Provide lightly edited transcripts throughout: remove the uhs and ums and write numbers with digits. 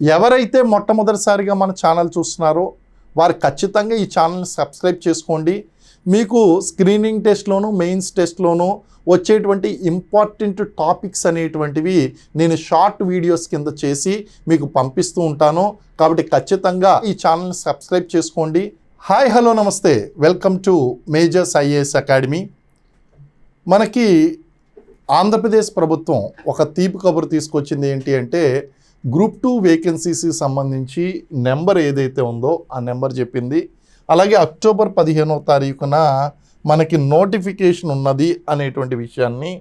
ఎవరైతే మొట్టమొదటిసారిగా మన ఛానల్ చూస్తున్నారో వారు ఖచ్చితంగా ఈ ఛానల్ని సబ్స్క్రైబ్ చేసుకోండి. మీకు స్క్రీనింగ్ టెస్ట్లోను మెయిన్స్ టెస్ట్లోను వచ్చేటువంటి ఇంపార్టెంట్ టాపిక్స్ అనేటువంటివి నేను షార్ట్ వీడియోస్ కింద చేసి మీకు పంపిస్తూ ఉంటాను. కాబట్టి ఖచ్చితంగా ఈ ఛానల్ని సబ్స్క్రైబ్ చేసుకోండి. హాయ్ హలో నమస్తే, welcome to majors IAS academy. మనకి ఆంధ్రప్రదేశ్ ప్రభుత్వం ఒక తీపి కబురు తీసుకొచ్చింది. ఏంటి అంటే గ్రూప్ 2 వేకెన్సీస్కి సంబంధించి నెంబర్ ఏదైతే ఉందో ఆ నెంబర్ చెప్పింది. అలాగే అక్టోబర్ 15వ తారీఖున మనకి నోటిఫికేషన్ ఉన్నది అనేటువంటి విషయాన్ని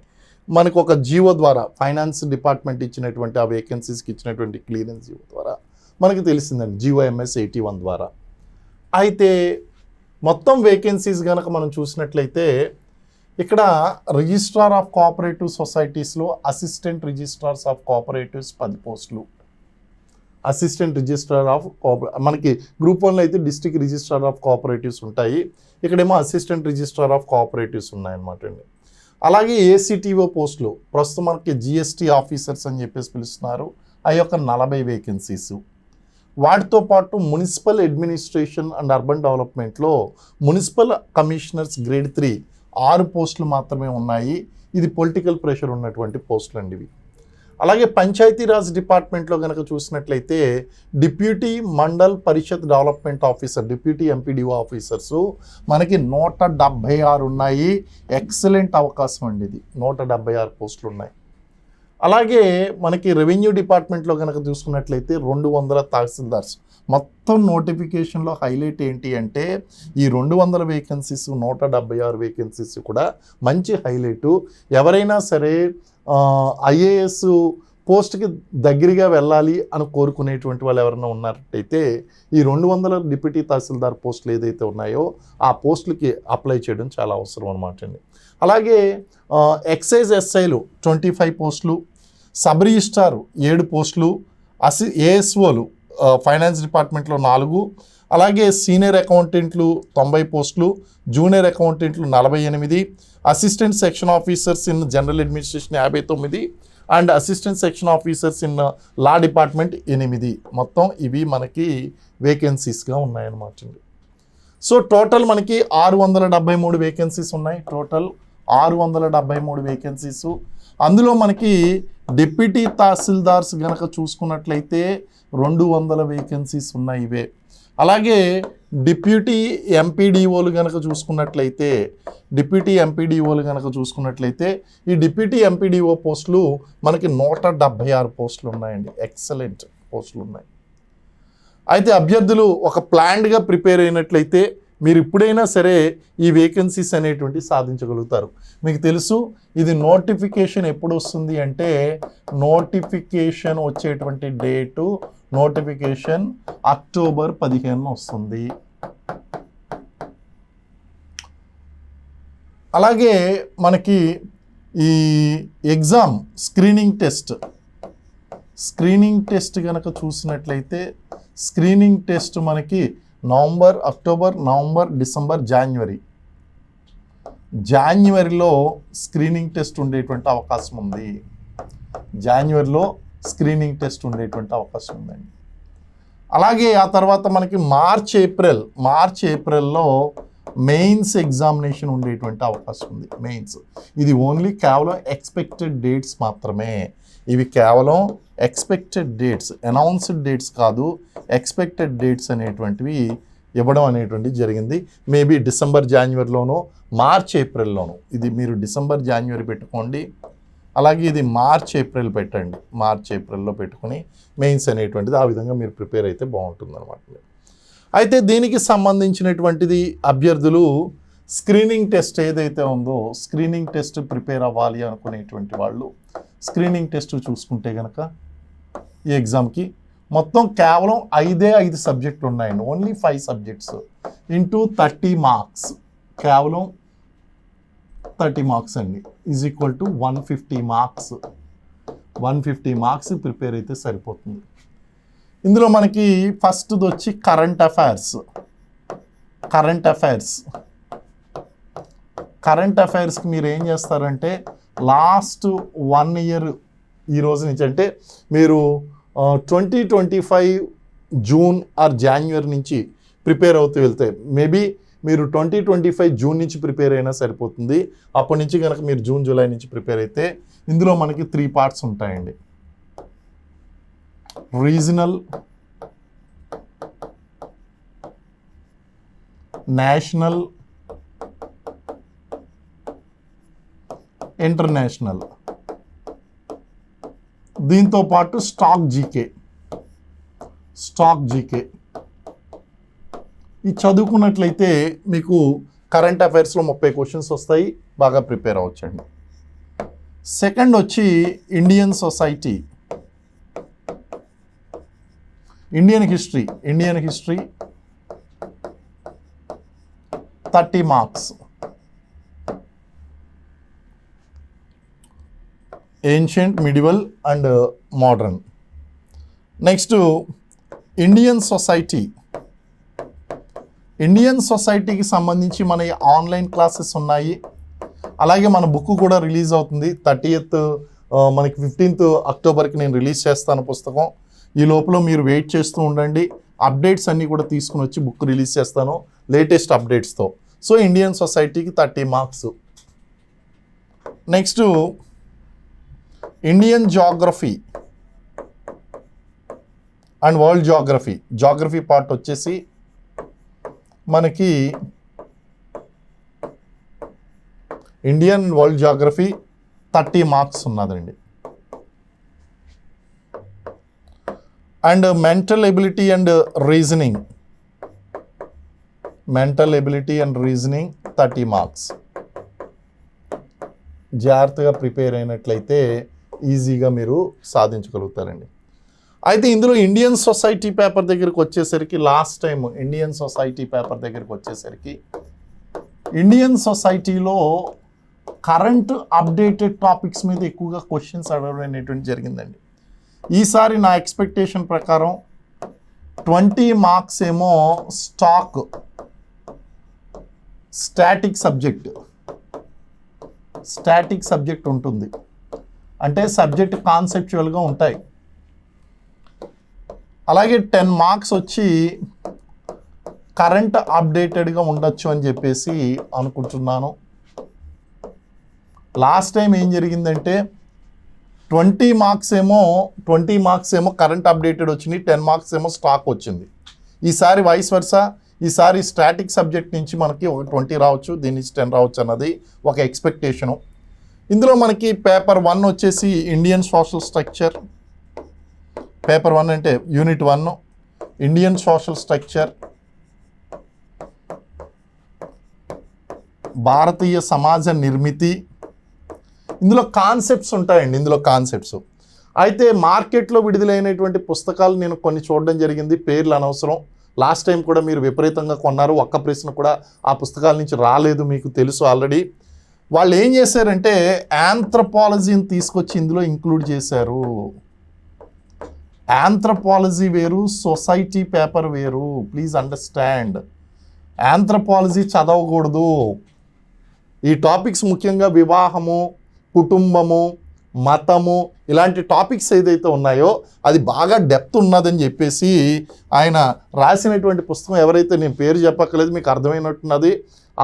మనకు ఒక జీవో ద్వారా ఫైనాన్స్ డిపార్ట్మెంట్ ఇచ్చినటువంటి ఆ వేకెన్సీస్కి ఇచ్చినటువంటి క్లియరెన్స్ జీవో ద్వారా మనకి తెలిసిందండి, జీవో MS 81 ద్వారా. అయితే మొత్తం వేకెన్సీస్ కనుక మనం చూసినట్లయితే ఇక్కడ రిజిస్ట్రార్ ఆఫ్ కోఆపరేటివ్ సొసైటీస్లో అసిస్టెంట్ రిజిస్ట్రార్స్ ఆఫ్ కోఆపరేటివ్స్ 10 పోస్టులు. అసిస్టెంట్ రిజిస్ట్రార్ ఆఫ్ మనకి గ్రూప్ 1లో అయితే డిస్ట్రిక్ట్ రిజిస్ట్రార్ ఆఫ్ కోఆపరేటివ్స్ ఉంటాయి, ఇక్కడేమో అసిస్టెంట్ రిజిస్ట్రార్ ఆఫ్ కోఆపరేటివ్స్ ఉన్నాయన్నమాట అండి. అలాగే ACTO పోస్టులు ప్రస్తుతం మనకి GST ఆఫీసర్స్ అని చెప్పేసి పిలుస్తున్నారు, ఆ యొక్క 40 వేకెన్సీస్. వాటితో పాటు మున్సిపల్ అడ్మినిస్ట్రేషన్ అండ్ అర్బన్ డెవలప్మెంట్లో మున్సిపల్ కమిషనర్స్ గ్రేడ్ 3 6 పోస్టులు మాత్రమే ఉన్నాయి. ఇది పొలిటికల్ ప్రెషర్ ఉన్నటువంటి పోస్టులు అండి ఇవి. అలాగే పంచాయతీరాజ్ డిపార్ట్మెంట్లో కనుక చూసినట్లయితే deputy mandal parishad development officer, deputy MPDO officers మనకి 176 ఉన్నాయి. ఎక్సలెంట్ అవకాశం అండి ఇది, 176 పోస్టులు ఉన్నాయి. అలాగే మనకి రెవెన్యూ డిపార్ట్మెంట్లో కనుక చూసుకున్నట్లయితే 200 తహసీల్దార్స్. మొత్తం నోటిఫికేషన్లో హైలైట్ ఏంటి అంటే ఈ 200 వేకెన్సీస్ 176 వేకెన్సీస్ కూడా మంచి హైలైటు. ఎవరైనా సరే IAS పోస్ట్కి దగ్గరగా వెళ్ళాలి అని కోరుకునేటువంటి వాళ్ళు ఎవరైనా ఉన్నట్టయితే ఈ 200 డిప్యూటీ తహసీల్దార్ పోస్టులు ఏదైతే ఉన్నాయో ఆ పోస్టులకి అప్లై చేయడం చాలా అవసరం అనమాట అండి. అలాగే ఎక్సైజ్ SIలు 25 పోస్టులు, సబ్ రిజిస్ట్రార్ 7 పోస్టులు, ASOలు ఫైనాన్స్ డిపార్ట్మెంట్లో 4, అలాగే సీనియర్ అకౌంటెంట్లు 90 పోస్టులు, జూనియర్ అకౌంటెంట్లు 48, assistant section officers in general administration 59 and assistant section officers in law department 8. మొత్తం ఇవి మనకి వేకెన్సీస్గా ఉన్నాయన్నమాట. సో టోటల్ మనకి 673 వేకెన్సీస్ ఉన్నాయి. Total 673 vacancies. అందులో మనకి డిప్యూటీ తహసీల్దార్స్ కనుక చూసుకున్నట్లయితే 200 వేకెన్సీస్ ఉన్నాయి ఇవే. అలాగే డిప్యూటీ MPDOలు కనుక చూసుకున్నట్లయితే ఈ డిప్యూటీ MPDO పోస్టులు మనకి 176 పోస్టులు ఉన్నాయండి. ఎక్సలెంట్ పోస్టులు ఉన్నాయి. అయితే అభ్యర్థులు ఒక ప్లాన్డ్గా ప్రిపేర్ అయినట్లయితే మీరు ఇప్పుడైనా సరే ఈ వేకెన్సీస్ అనేటువంటి సాధించగలుగుతారు. మీకు తెలుసు ఇది నోటిఫికేషన్ ఎప్పుడు వస్తుంది అంటే నోటిఫికేషన్ వచ్చేటువంటి డేటు నోటిఫికేషన్ అక్టోబర్ 15 వస్తుంది. అలాగే మనకి ఈ ఎగ్జామ్ స్క్రీనింగ్ టెస్ట్ కనుక చూసినట్లయితే స్క్రీనింగ్ టెస్ట్ మనకి అక్టోబర్, నవంబర్, డిసెంబర్, జాన్యువరిలో స్క్రీనింగ్ టెస్ట్ ఉండేటువంటి అవకాశం ఉంది. అలాగే ఆ తర్వాత మనకి మార్చ్ ఏప్రిల్లో మెయిన్స్ ఎగ్జామినేషన్ ఉండేటువంటి అవకాశం ఉంది. మెయిన్స్ ఇది ఓన్లీ కేవలం ఎక్స్పెక్టెడ్ డేట్స్ మాత్రమే. ఇవి కేవలం ఎక్స్పెక్టెడ్ డేట్స్, అనౌన్స్డ్ డేట్స్ కాదు, ఎక్స్పెక్టెడ్ డేట్స్ అనేటువంటివి ఇవ్వడం అనేటువంటిది జరిగింది. మేబీ డిసెంబర్, జాన్యువరిలోనో మార్చ్, ఏప్రిల్లోనో. ఇది మీరు డిసెంబర్, జాన్యువరి పెట్టుకోండి. అలాగే ఇది మార్చ్, ఏప్రిల్ పెట్టండి. మార్చ్, ఏప్రిల్లో పెట్టుకుని మెయిన్స్ అనేటువంటిది ఆ విధంగా మీరు ప్రిపేర్ అయితే బాగుంటుంది అనమాట. అయితే దీనికి సంబంధించినటువంటిది అభ్యర్థులు స్క్రీనింగ్ టెస్ట్ ఏదైతే ఉందో స్క్రీనింగ్ టెస్ట్ ప్రిపేర్ అవ్వాలి అనుకునేటువంటి వాళ్ళు స్క్రీనింగ్ టెస్ట్ చూసుకుంటే కనుక ఈ ఎగ్జామ్కి మొత్తం కేవలం 5 సబ్జెక్టులు ఉన్నాయండి. Only 5 subjects into 30 marks. కేవలం 30 మార్క్స్ అండి is equal to 150 marks. 150 marks prepare అయితే సరిపోతుంది. ఇందులో మనకి ఫస్ట్ది వచ్చి కరెంట్ అఫైర్స్కి మీరు ఏం చేస్తారంటే లాస్ట్ 1 ఇయర్ ఈ రోజు నుంచి అంటే మీరు 2025 జూన్ ఆర్ జనవరి నుంచి ప్రిపేర్ అవుతూ వెళ్తే మేబీ మీరు 2025 జూన్ నుంచి ప్రిపేర్ అయినా సరిపోతుంది. అప్పటి నుంచి కనుక మీరు జూన్ జూలై నుంచి ప్రిపేర్ అయితే ఇందులో మనకి 3 పార్ట్స్ ఉంటాయండి. రీజనల్, నేషనల్, ఇంటర్నేషనల్, దీంతో పాటు స్టాక్ జీకే. ఇది చదువుకున్నట్లయితే మీకు కరెంట్ అఫైర్స్లో 30 క్వశ్చన్స్ వస్తాయి, బాగా ప్రిపేర్ అవ్వచ్చండి. సెకండ్ వచ్చి Indian society, Indian history 30 marks. Ancient, medieval and modern. Next Indian సొసైటీకి సంబంధించి మన ఆన్లైన్ క్లాసెస్ ఉన్నాయి. అలాగే మన బుక్ కూడా రిలీజ్ అవుతుంది 30th, మనకి 15th అక్టోబర్కి నేను రిలీజ్ చేస్తాను పుస్తకం. ఈ లోపల మీరు వెయిట్ చేస్తూ ఉండండి. అప్డేట్స్ అన్నీ కూడా తీసుకుని వచ్చి బుక్ రిలీజ్ చేస్తాను లేటెస్ట్ అప్డేట్స్తో. సో ఇండియన్ సొసైటీకి 30 marks. Next Indian geography and world geography part వచ్చేసి మనకి ఇండియన్ వరల్డ్ జాగ్రఫీ 30 మార్క్స్ ఉన్నదండి. And mental ability and reasoning 30 marks. జాగ్రత్తగా ప్రిపేర్ అయినట్లయితే ఈజీగా మీరు సాధించగలుగుతారండి. అయితే ఇందులో ఇండియన్ సొసైటీ పేపర్ దగ్గరికి వచ్చేసరికి ఇండియన్ సొసైటీలో కరెంట్ అప్డేటెడ్ టాపిక్స్ మీద ఎక్కువగా క్వశ్చన్స్ అడగడం అనేటువంటి జరిగిందండి. ఈసారి నా ఎక్స్పెక్టేషన్ ప్రకారం 20 మార్క్స్ ఏమో స్టాటిక్ సబ్జెక్ట్ ఉంటుంది. అంటే సబ్జెక్ట్ కాన్సెప్చువల్గా ఉంటాయి. అలాగే 10 మార్క్స్ వచ్చి కరెంట్ అప్డేటెడ్గా ఉండొచ్చు అని చెప్పేసి అనుకుంటున్నాను. లాస్ట్ టైం ఏం జరిగిందంటే 20 మార్క్స్ ఏమో కరెంట్ అప్డేటెడ్ వచ్చినాయి, 10 మార్క్స్ ఏమో స్టాక్ వచ్చింది. ఈసారి వైస్ వర్సా, ఈసారి స్టాటిక్ సబ్జెక్ట్ నుంచి మనకి ఒక 20 రావచ్చు, దీని నుంచి 10 రావచ్చు అన్నది ఒక ఎక్స్పెక్టేషను. ఇందులో మనకి పేపర్ 1 వచ్చేసి ఇండియన్ సోషల్ స్ట్రక్చర్. పేపర్ 1 అంటే యూనిట్ 1 ఇండియన్ సోషల్ స్ట్రక్చర్, భారతీయ సమాజ నిర్మితి. ఇందులో కాన్సెప్ట్స్ ఉంటాయండి. అయితే మార్కెట్లో విడుదలైనటువంటి పుస్తకాలు నేను కొన్ని చూడడం జరిగింది, పేర్లు అనవసరం. లాస్ట్ టైం కూడా మీరు విపరీతంగా కొన్నారు, ఒక్క ప్రశ్న కూడా ఆ పుస్తకాల నుంచి రాలేదు, మీకు తెలుసు ఆల్రెడీ. వాళ్ళు ఏం చేశారంటే ఆంథ్రపాలజీని తీసుకొచ్చి ఇందులో ఇంక్లూడ్ చేశారు. ఆంథ్రపాలజీ వేరు, సొసైటీ పేపర్ వేరు. Please understand. ఆంథ్రపాలజీ చదవకూడదు. ఈ టాపిక్స్ ముఖ్యంగా వివాహము, కుటుంబము, మతము ఇలాంటి టాపిక్స్ ఏదైతే ఉన్నాయో అది బాగా డెప్త్ ఉన్నదని చెప్పేసి ఆయన రాసినటువంటి పుస్తకం. ఎవరైతే, నేను పేరు చెప్పక్కర్లేదు, మీకు అర్థమైనట్టున్నది.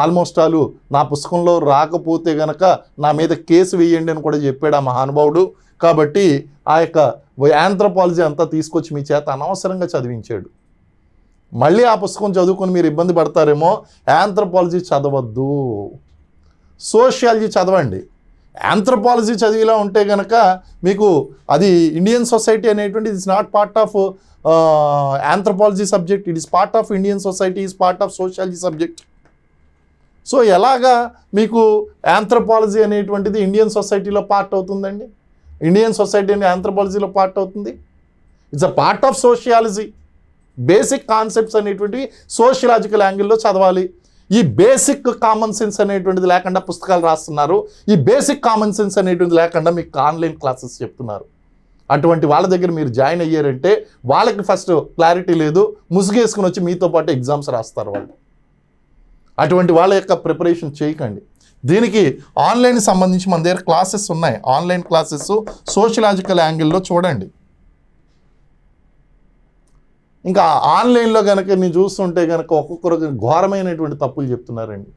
ఆల్మోస్ట్ ఆల్ నా పుస్తకంలో రాకపోతే గనక నా మీద కేసు వేయండి అని కూడా చెప్పాడు ఆ మహానుభావుడు. కాబట్టి ఆ యొక్క ఆంథ్రపాలజీ అంతా తీసుకొచ్చి మీ చేత అనవసరంగా చదివించాడు. మళ్ళీ ఆ పుస్తకం చదువుకొని మీరు ఇబ్బంది పడతారేమో. ఆంథ్రపాలజీ చదవద్దు, సోషియాలజీ చదవండి. ఆంథ్రపాలజీ చదివిలా ఉంటే కనుక మీకు అది ఇండియన్ సొసైటీ అనేటువంటి it's not part of anthropology subject, it is part of Indian society, is part of sociology subject. So ఎలాగా మీకు ఆంథ్రపాలజీ అనేటువంటిది ఇండియన్ సొసైటీలో పార్ట్ అవుతుందండి? ఇండియన్ సొసైటీ అనే ఆంథ్రపాలజీలో పార్ట్ అవుతుంది. It's a part of sociology. Basic concepts అనేటువంటివి sociological యాంగిల్లో చదవాలి. ఈ బేసిక్ కామన్ సెన్స్ అనేటువంటిది లేకుండా పుస్తకాలు రాస్తున్నారు. ఈ బేసిక్ కామన్ సెన్స్ అనేటువంటిది లేకుండా మీకు ఆన్లైన్ క్లాసెస్ చెప్తున్నారు. అటువంటి వాళ్ళ దగ్గర మీరు జాయిన్ అయ్యారంటే వాళ్ళకి ఫస్ట్ క్లారిటీ లేదు, ముసుగేసుకుని వచ్చి మీతో పాటు ఎగ్జామ్స్ రాస్తారు వాళ్ళు. అటువంటి వాళ్ళ యొక్క ప్రిపరేషన్ చేయకండి. దీనికి ఆన్లైన్ సంబంధించి మన దగ్గర క్లాసెస్ ఉన్నాయి. ఆన్లైన్ క్లాసెస్ సోషియలాజికల్ యాంగిల్లో చూడండి. ఇంకా ఆన్లైన్లో కనుక నేను చూస్తుంటే కనుక ఒక్కొక్కరు ఘోరమైనటువంటి తప్పులు చెప్తున్నారండి.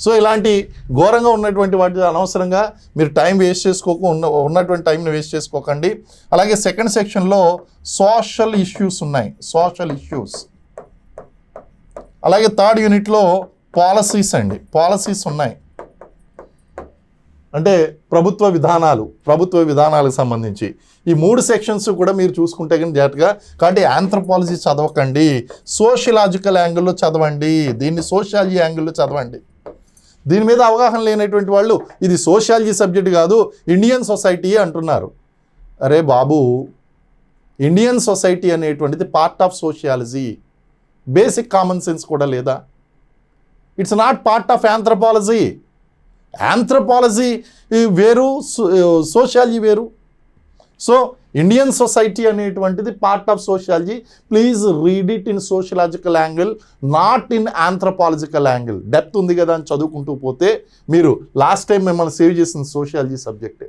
సో ఇలాంటి ఘోరంగా ఉన్నటువంటి వాటి అనవసరంగా మీరు టైం వేస్ట్ ఉన్నటువంటి టైంని వేస్ట్ చేసుకోకండి. అలాగే సెకండ్ సెక్షన్లో సోషల్ ఇష్యూస్ ఉన్నాయి, సోషల్ ఇష్యూస్. అలాగే థర్డ్ యూనిట్లో పాలసీస్ అండి, పాలసీస్ ఉన్నాయి. అంటే ప్రభుత్వ విధానాలకు సంబంధించి ఈ 3 సెక్షన్స్ కూడా మీరు చూసుకుంటే కానీ జాగ్రత్తగా. కాబట్టి ఆంథ్రోపాలజీ చదవకండి, సోషలాజికల్ యాంగిల్లో చదవండి, దీన్ని సోషాలజీ యాంగిల్లో చదవండి. దీని మీద అవగాహన లేనటువంటి వాళ్ళు ఇది సోషాలజీ సబ్జెక్ట్ కాదు, ఇండియన్ సొసైటీ అంటున్నారు. అరే బాబు, ఇండియన్ సొసైటీ అనేటువంటిది part of sociology. Basic common sense కూడా లేదా? It's not part of anthropology. Anthropology వేరు, సోషియాలజీ వేరు. సో ఇండియన్ సొసైటీ అనేటువంటిది part of sociology. Please read it in sociological angle, not in anthropological angle. Depth ఉంది కదా అని చదువుకుంటూ పోతే మీరు లాస్ట్ టైం మిమ్మల్ని సేవ్ చేసిన సోషియాలజీ సబ్జెక్టే.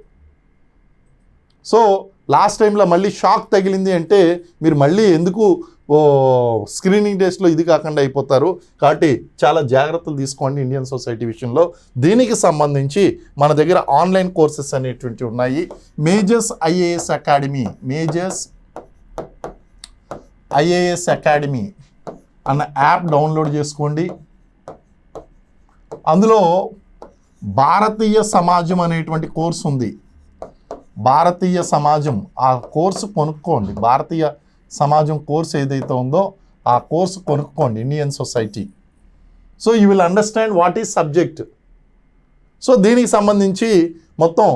సో లాస్ట్ టైంలో మళ్ళీ షాక్ తగిలింది అంటే మీరు మళ్ళీ ఎందుకు స్క్రీనింగ్ టెస్ట్లో ఇది కాకుండా అయిపోతారు. కాబట్టి చాలా జాగ్రత్తలు తీసుకోండి ఇండియన్ సొసైటీ విషయంలో. దీనికి సంబంధించి మన దగ్గర ఆన్లైన్ కోర్సెస్ అనేటువంటివి ఉన్నాయి. మేజర్స్ ఐఏఎస్ అకాడమీ అన్న యాప్ డౌన్లోడ్ చేసుకోండి. అందులో భారతీయ సమాజం అనేటువంటి కోర్సు ఉంది. భారతీయ సమాజం ఆ కోర్సు కొనుక్కోండి. భారతీయ సమాజం కోర్సు ఏదైతే ఉందో ఆ కోర్సు కొనుక్కోండి, Indian society. So you will understand what is subject. So దీనికి సంబంధించి మొత్తం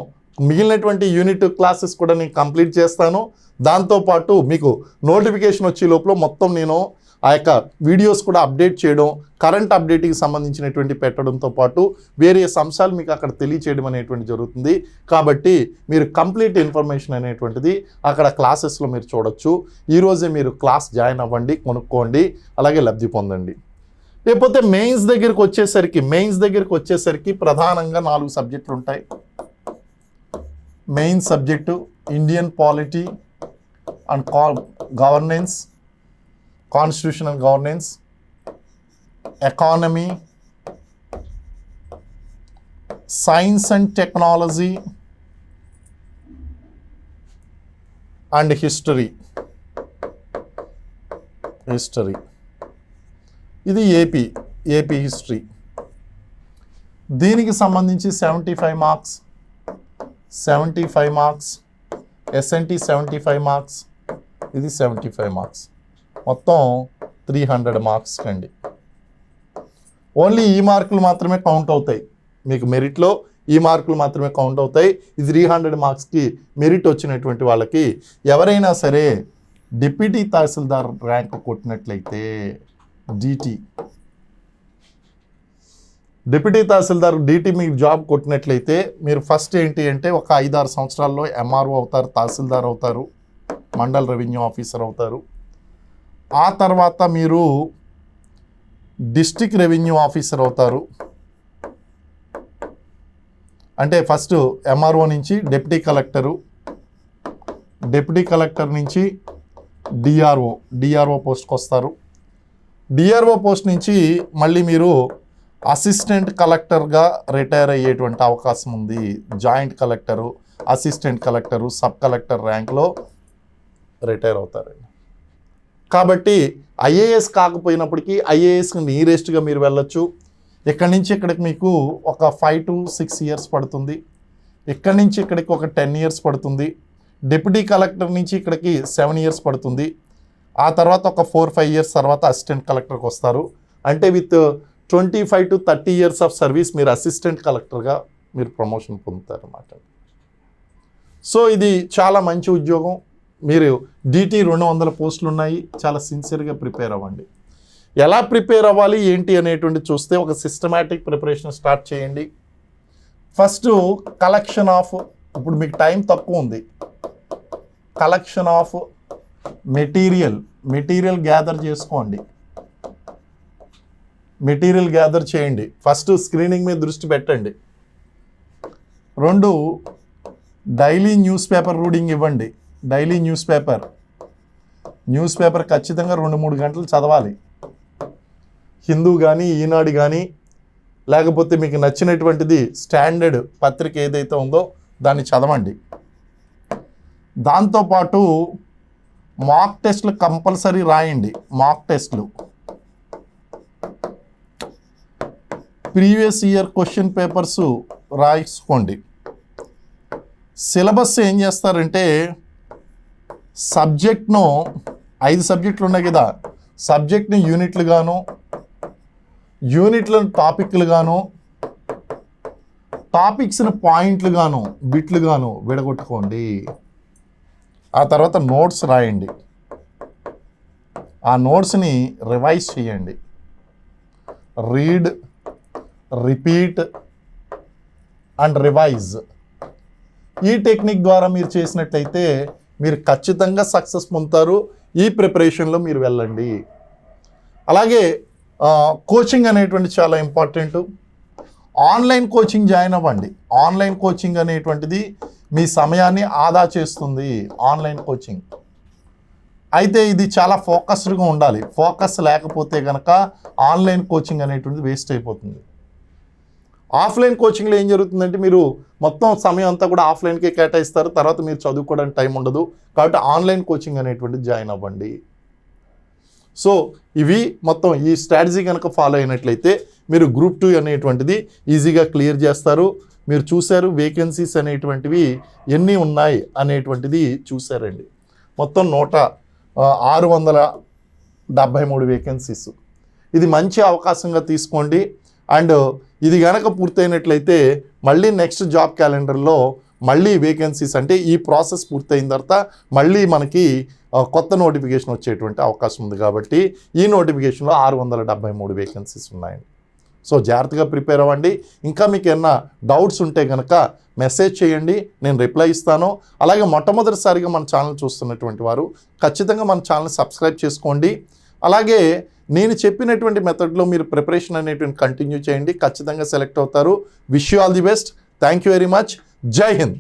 మిగిలినటువంటి యూనిట్ క్లాసెస్ కూడా నేను కంప్లీట్ చేస్తాను. దాంతోపాటు మీకు నోటిఫికేషన్ వచ్చే లోపల మొత్తం నేను ఆ యొక్క వీడియోస్ కూడా అప్డేట్ చేయడం, కరెంట్ అప్డేట్కి సంబంధించినటువంటి పెట్టడంతో పాటు వేరియస్ అంశాలు మీకు అక్కడ తెలియచేయడం అనేటువంటి జరుగుతుంది. కాబట్టి మీరు కంప్లీట్ ఇన్ఫర్మేషన్ అనేటువంటిది అక్కడ క్లాసెస్లో మీరు చూడొచ్చు. ఈరోజే మీరు క్లాస్ జాయిన్ అవ్వండి, కొనుక్కోండి, అలాగే లబ్ధి పొందండి. లేకపోతే మెయిన్స్ దగ్గరికి వచ్చేసరికి ప్రధానంగా 4 సబ్జెక్టులు ఉంటాయి. Main subject Indian polity and governance, constitutional governance, economy, science and technology and history. ఇది ఏపీ హిస్టరీ. దీనికి సంబంధించి 75 మార్క్స్, ఎస్ఎన్టీ 75 మార్క్స్, ఇది 75 మార్క్స్, మొత్తం 300 మార్క్స్ కండి. ఓన్లీ ఈ మార్కులు మాత్రమే కౌంట్ అవుతాయి మీకు, మెరిట్లో ఈ మార్కులు మాత్రమే కౌంట్ అవుతాయి. ఇది 300 మార్క్స్కి మెరిట్ వచ్చినటువంటి వాళ్ళకి ఎవరైనా సరే డిప్యూటీ తహసీల్దార్ ర్యాంక్ కొట్టినట్లయితే, డిప్యూటీ తహసీల్దార్ డీటీ మీకు జాబ్ కొట్టినట్లయితే మీరు ఫస్ట్ ఏంటి అంటే ఒక 5-6 సంవత్సరాల్లో ఎంఆర్ఓ అవుతారు, తహసీల్దార్ అవుతారు, మండల్ రెవెన్యూ ఆఫీసర్ అవుతారు. ఆ తర్వాత మీరు డిస్ట్రిక్ట్ రెవెన్యూ ఆఫీసర్ అవుతారు. అంటే ఫస్ట్ ఎంఆర్ఓ నుంచి డిప్యూటీ కలెక్టర్ నుంచి డిఆర్ఓ పోస్ట్కి వస్తారు. డిఆర్ఓ పోస్ట్ నుంచి మళ్ళీ మీరు అసిస్టెంట్ కలెక్టర్గా రిటైర్ అయ్యేటువంటి అవకాశం ఉంది. Joint collector, assistant collector, sub collector ర్యాంక్లో రిటైర్ అవుతారండి. కాబట్టి ఐఏఎస్ కాకపోయినప్పటికీ ఐఏఎస్కి నియరెస్ట్గా మీరు వెళ్ళొచ్చు. ఇక్కడి నుంచి ఇక్కడికి మీకు ఒక 5 to 6 years పడుతుంది. ఇక్కడి నుంచి ఇక్కడికి ఒక 10 years పడుతుంది. డిప్యూటీ కలెక్టర్ నుంచి ఇక్కడికి 7 years పడుతుంది. ఆ తర్వాత ఒక 4-5 years తర్వాత అసిస్టెంట్ కలెక్టర్కి వస్తారు. అంటే with 25 to 30 years of service మీరు అసిస్టెంట్ కలెక్టర్గా మీరు ప్రమోషన్ పొందుతారు అన్నమాట. సో ఇది చాలా మంచి ఉద్యోగం. మీరు DT 200 పోస్టులు ఉన్నాయి. చాలా సిన్సియర్గా ప్రిపేర్ అవ్వండి. ఎలా ప్రిపేర్ అవ్వాలి ఏంటి అనేటువంటి చూస్తే ఒక సిస్టమాటిక్ ప్రిపరేషన్ స్టార్ట్ చేయండి. ఫస్ట్ కలెక్షన్ ఆఫ్, ఇప్పుడు మీకు టైం తక్కువ ఉంది, కలెక్షన్ ఆఫ్ మెటీరియల్ గ్యాదర్ చేసుకోండి. మెటీరియల్ గ్యాదర్ చేయండి. ఫస్ట్ స్క్రీనింగ్ మీద దృష్టి పెట్టండి. 2 డైలీ న్యూస్ పేపర్ రీడింగ్ ఇవ్వండి. Daily news paper news paper ఖచ్చితంగా 2-3 గంటలు చదవాలి. హిందూ కానీ, ఈనాడు కానీ, లేకపోతే మీకు నచ్చినటువంటిది స్టాండర్డ్ పత్రిక ఏదైతే ఉందో దాన్ని చదవండి. దాంతోపాటు మాక్ టెస్ట్లు కంపల్సరీ రాయండి. మాక్ టెస్ట్లు, ప్రీవియస్ ఇయర్ క్వశ్చన్ పేపర్స్ రాసుకోండి. సిలబస్ ఏం చేస్తారంటే సబ్జెక్ట్ను 5 సబ్జెక్టులు ఉన్నాయి కదా, సబ్జెక్ట్ని యూనిట్లు గాను, యూనిట్లను టాపిక్లు గాను, టాపిక్స్ని పాయింట్లు గాను, బిట్లు గాను విడగొట్టుకోండి. ఆ తర్వాత నోట్స్ రాయండి. ఆ నోట్స్ని రివైజ్ చేయండి. Read, repeat and revise. ఈ టెక్నిక్ ద్వారా మీరు చేసినట్లయితే మీరు ఖచ్చితంగా సక్సెస్ పొందుతారు. ఈ ప్రిపరేషన్లో మీరు వెళ్ళండి. అలాగే కోచింగ్ అనేటువంటి చాలా ఇంపార్టెంట్. ఆన్లైన్ కోచింగ్ జాయిన్ అవ్వండి. ఆన్లైన్ కోచింగ్ అనేటువంటిది మీ సమయాన్ని ఆదా చేస్తుంది. ఆన్లైన్ కోచింగ్ అయితే ఇది చాలా ఫోకస్డ్గా ఉండాలి. ఫోకస్ లేకపోతే కనుక ఆన్లైన్ కోచింగ్ అనేటువంటిది వేస్ట్ అయిపోతుంది. ఆఫ్లైన్ కోచింగ్లో ఏం జరుగుతుందంటే మీరు మొత్తం సమయం అంతా కూడా ఆఫ్లైన్కే కేటాయిస్తారు, తర్వాత మీరు చదువుకోవడానికి టైం ఉండదు. కాబట్టి ఆన్లైన్ కోచింగ్ అనేటువంటిది జాయిన్ అవ్వండి. సో ఇవి మొత్తం ఈ స్ట్రాటజీ కనుక ఫాలో అయినట్లయితే మీరు గ్రూప్ 2 అనేటువంటిది ఈజీగా క్లియర్ చేస్తారు. మీరు చూశారు వేకెన్సీస్ అనేటువంటివి ఎన్ని ఉన్నాయి అనేటువంటిది చూశారండి. మొత్తం 673 వేకెన్సీస్. ఇది మంచి అవకాశంగా తీసుకోండి. అండ్ ఇది కనుక పూర్తయినట్లయితే మళ్ళీ నెక్స్ట్ జాబ్ క్యాలెండర్లో మళ్ళీ వేకెన్సీస్ అంటే ఈ ప్రాసెస్ పూర్తయిన తర్వాత మళ్ళీ మనకి కొత్త నోటిఫికేషన్ వచ్చేటువంటి అవకాశం ఉంది. కాబట్టి ఈ నోటిఫికేషన్లో 673 వేకెన్సీస్ ఉన్నాయండి. సో జాగ్రత్తగా ప్రిపేర్ అవ్వండి. ఇంకా మీకు ఏమన్నా డౌట్స్ ఉంటే కనుక మెసేజ్ చేయండి, నేను రిప్లై ఇస్తాను. అలాగే మొట్టమొదటిసారిగా మన ఛానల్ చూస్తున్నటువంటి వారు ఖచ్చితంగా మన ఛానల్ సబ్స్క్రైబ్ చేసుకోండి. అలాగే నేను చెప్పినటువంటి మెథడ్లో మీరు ప్రిపరేషన్ అనేటువంటి కంటిన్యూ చేయండి. ఖచ్చితంగా సెలెక్ట్ అవుతారు. Wish you all the best. Thank you very much. జై హింద్.